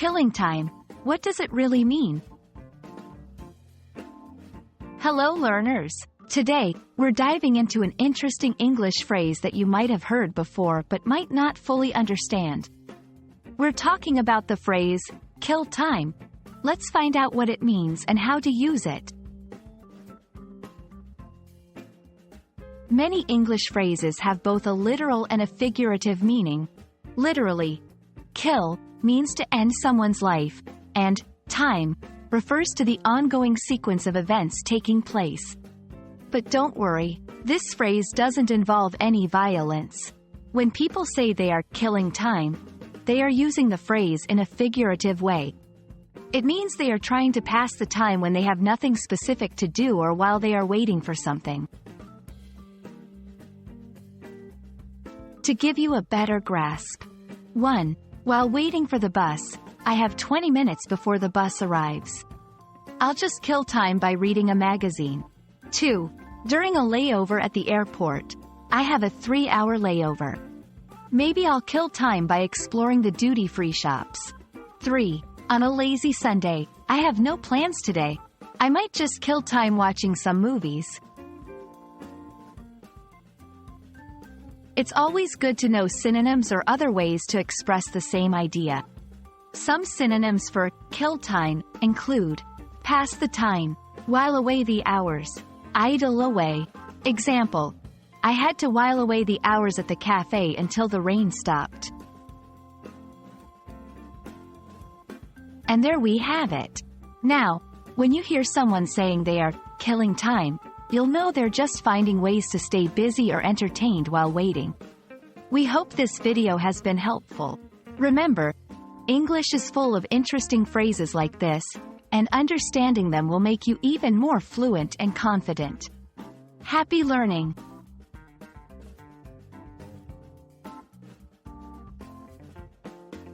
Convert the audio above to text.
Killing time. What does it really mean? Hello learners! Today, we're diving into an interesting English phrase that you might have heard before but might not fully understand. We're talking about the phrase, kill time. Let's find out what it means and how to use it. Many English phrases have both a literal and a figurative meaning. Literally, kill means to end someone's life, and time refers to the ongoing sequence of events taking place. But don't worry, this phrase doesn't involve any violence. When people say they are killing time, they are using the phrase in a figurative way. It means they are trying to pass the time when they have nothing specific to do or while they are waiting for something. To give you a better grasp. 1. While waiting for the bus, I have 20 minutes before the bus arrives. I'll just kill time by reading a magazine. 2. During a layover at the airport, I have a 3-hour layover. Maybe I'll kill time by exploring the duty-free shops. 3. On a lazy Sunday, I have no plans today. I might just kill time watching some movies. It's always good to know synonyms or other ways to express the same idea. Some synonyms for kill time include pass the time, while away the hours, idle away. Example, I had to while away the hours at the cafe until the rain stopped. And there we have it. Now, when you hear someone saying they are killing time, you'll know they're just finding ways to stay busy or entertained while waiting. We hope this video has been helpful. Remember, English is full of interesting phrases like this, and understanding them will make you even more fluent and confident. Happy learning!